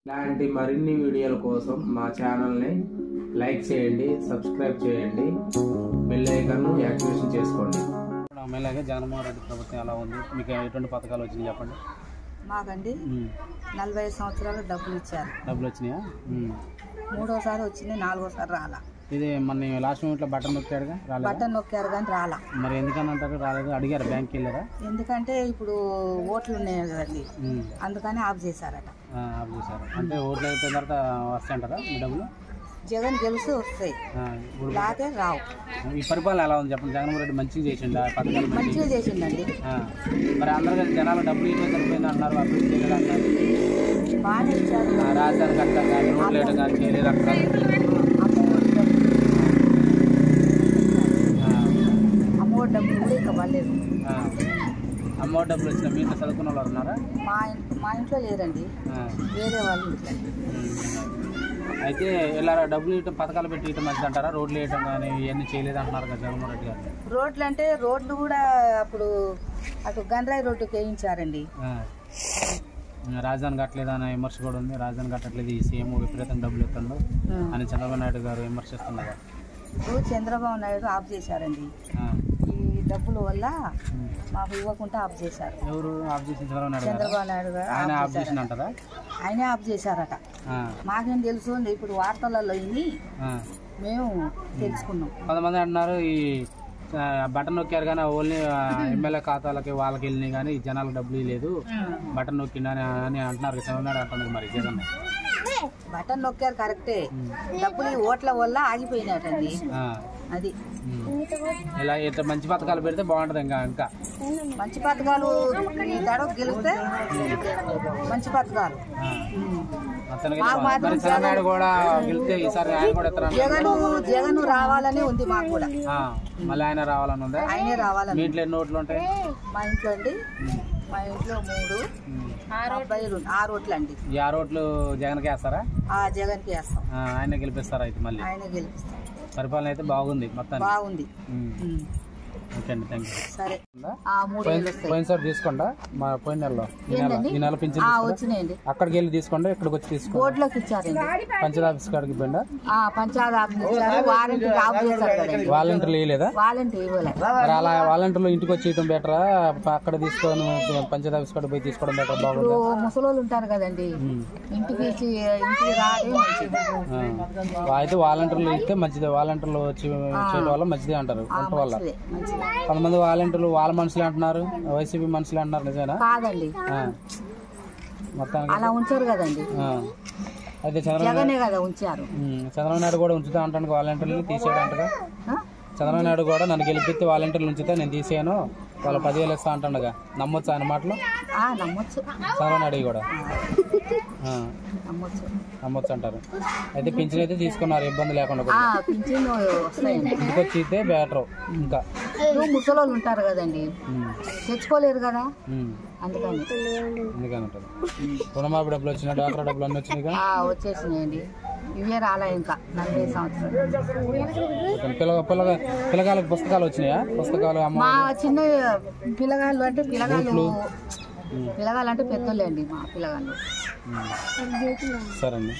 ఇలాంటి మరిన్ని వీడియోల కోసం మా ఛానల్ని లైక్ చేయండి, సబ్స్క్రైబ్ చేయండి, బెల్ ఐకాన్ యాక్టివేషన్ చేసుకోండి. ఎమ్మెల్యేగా జగన్మోహన్ రెడ్డి ప్రభుత్వం ఎలా ఉంది? మీకు ఎటువంటి పథకాలు వచ్చినాయి చెప్పండి. మాకండి 45 సంవత్సరాలు డబ్బులు ఇచ్చారు. డబ్బులు వచ్చినాయా? మూడోసారి వచ్చింది, నాలుగోసారి రాలా. ఇది మన లాస్ట్ మినిట్లో బటన్ నొక్కాడుగా, రాలేదు. బటన్ నొక్కారు కానీ రాలా. మరి ఎందుకని అంటారు రాలేదు? అడిగారు, బ్యాంక్కి వెళ్ళారా? ఎందుకంటే ఇప్పుడు ఓట్లు ఉన్నాయి కదండి, అందుకని ఆఫ్ చేశారట. ఆఫ్ చేశారు అంటే ఓట్లు అయిపోయిన తర్వాత వస్తాయంటారా మీ డబ్బులు? జగన్ గెలిచి వస్తాయి, లేకపోతే రావు. ఈ పరిపాలన ఎలా ఉంది చెప్పండి? జగన్మోహన్ రెడ్డి మంచిగా చేసిండు, పథకాలు మంచిగా చేసిండండి. మరి అందరూ జనాలు డబ్బులు ఇవ్వడం సరిపోయింది అంటున్నారు, అభివృద్ధి చేయలేదు అంటారు. బాగానే ఇచ్చారు. రాజధాని కట్టాలి కానీ రోడ్లు వేయడం కానీ చేయలేదు అంటారు. అమ్మఒడి డబ్బులు కూడా ఇంకా పడలేదు. అమ్మఒడి డబ్బులు వచ్చిన మీ ఇంట్లో చదువుకున్న వాళ్ళు ఉన్నారా? మా ఇంట్లో లేరండి, వేరే వాళ్ళు. అయితే ఇలా డబ్బులు ఇవ్వటం, పథకాలు పెట్టి ఇవ్వటం మంచిది అంటారా? రోడ్లు వేయటం కానీ ఇవన్నీ చేయలేదు అంటున్నారు కదా జగన్మోహన్ రెడ్డి గారు. రోడ్లు అంటే రోడ్లు కూడా అప్పుడు అటు గండ్రాయి రోడ్డుకి వేయించారండి. రాజధాని కట్టలేదనే విమర్శ కూడా ఉంది. రాజధాని కట్టట్లేదు, ఈ సీఎం విపరీతంగా డబ్బులు ఇస్తుండు అని చంద్రబాబు నాయుడు గారు విమర్శిస్తున్నారు. ఇప్పుడు చంద్రబాబు నాయుడు ఆఫ్ చేశారండి. ఈ డబ్బుల వల్ల మాకు ఇవ్వకుండా ఆఫ్ చేశారు. ఎవరు ఆఫ్ చేసి? చంద్రబాబు నాయుడు గారు ఆయన ఆఫ్ చేసినంటారా? ఆయనే ఆఫ్ చేశారట. మాకేం తెలుసు, ఇప్పుడు వార్తలలో ఇన్ని మేము తెలుసుకున్నాం. కొంతమంది అంటున్నారు ఈ బటన్ నొక్కారు కానీ ఓన్లీ ఎమ్మెల్యే ఖాతాలకి వాళ్ళకి వెళ్ళినాయి కానీ జనాలకు డబ్బులు లేదు, బటన్ నొక్కిండని అని అంటున్నారు. చంద్రబాబు అంటున్నారు. మరి జగన్ బటన్ నొక్కారు కరెక్టే, డబ్బులు ఓట్ల వల్ల ఆగిపోయినట్టండి. అది ఇలా ఇట్లా మంచి పథకాలు పెడితే బాగుంటది. ఇంకా మంచి పథకాలు ఈ తడవ గెలిస్తే మంచి పథకాలు. కూడా గెలిస్తే ఈసారి ఆయన కూడా జగన్ రావాలని ఉంది మాకు కూడా. మళ్ళీ ఆయన రావాలని ఉందా? ఆయనే రావాలని. మీ ఇంట్లో ఎన్ని ఓట్లు ఉంటాయి? మా ఇంట్లో అండి, మా ఇంట్లో 3, 6 ఓట్లు అండి. ఈ 6 ఓట్లు జగన్కి వేస్తారా? జగన్కి వేస్తాం. ఆయన గెలిపిస్తారా? అయితే మళ్ళీ ఆయన గెలిపిస్తాం. పరిపాలన అయితే బాగుంది, మొత్తం బాగుంది. ఓకే అండి, థ్యాంక్ యూ. సరే, పోయినసారి తీసుకోండి. మా పోయిన నెలలో ఈ నెల పింఛన్ వచ్చినాయండి. అక్కడికి వెళ్ళి తీసుకోండి, ఇక్కడికి వచ్చి తీసుకోండి. బోర్డులోకి ఇచ్చారండి. పంచాయతీ ఆఫీస్ కాడికి పోయిందా? పంచాయతీ ఆఫీస్ ఇచ్చారు. వాలంటీర్లు వేయలేదా? వాలంటీర్ అలా వాలంటీర్లు ఇంటికి వచ్చి ఇవ్వడం బెటరా, అక్కడ తీసుకొని పంచాయతీ ఆఫీస్ కాడ పోయి తీసుకోవడం బెటర్? బాగుంది. ముసలోళ్ళు ఉంటారు కదండి, ఇంటికి అయితే వాలంటీర్లు ఇస్తే మంచిదే. వాలంటీర్లు వచ్చి చేయడం వల్ల మంచిదే అంటారు. వంట వల్ల కొంతమంది వాలంటీర్లు వాళ్ళ మనుషులు అంటున్నారు, వైసీపీ మనుషులు అంటున్నారు. నిజమేనా? కాదండి, మొత్తానికి అలా ఉంచారు కదండి. అయితే చంద్రబాబు నాయుడు కూడా ఉంచుతా అంటాను, వాలంటీర్లు తీసేయడంటగా. చంద్రబాబు నాయుడు కూడా నన్ను గెలిపిస్తే వాలంటీర్లు ఉంచితే నేను తీసేయను, వాళ్ళు 10,000 ఇస్తా అంటుండగా. నమ్మొచ్చు ఆయన మాటలు? నమ్మొచ్చు. చంద్రబాబు నాయుడు కూడా నమ్మొచ్చు అంటారు. అయితే పింఛన్ అయితే తీసుకున్నారు, ఇబ్బంది లేకుండా. ఇంటికి వచ్చి అయితే బెటర్. ఇంకా ముసలోళ్ళు ఉంటారు కదండి, తెచ్చుకోలేరు కదా, అందుకని ఉంటుంది. రుణమాఫీ డబ్బులు వచ్చినాయి, డాక్రా డబ్బులు అన్నీ వచ్చినాయి, వచ్చేసినాయండి. ఇవే రాలే ఇంకా 40 సంవత్సరాలు. పిల్లగాళ్ళకి పుస్తకాలు వచ్చినాయా? పుస్తకాలు మా చిన్న పిల్లగాళ్ళు అంటే పిల్లగాళ్ళు అంటే పెద్దోళ్ళే అండి మా పిల్లగాళ్ళు. సరే అండి.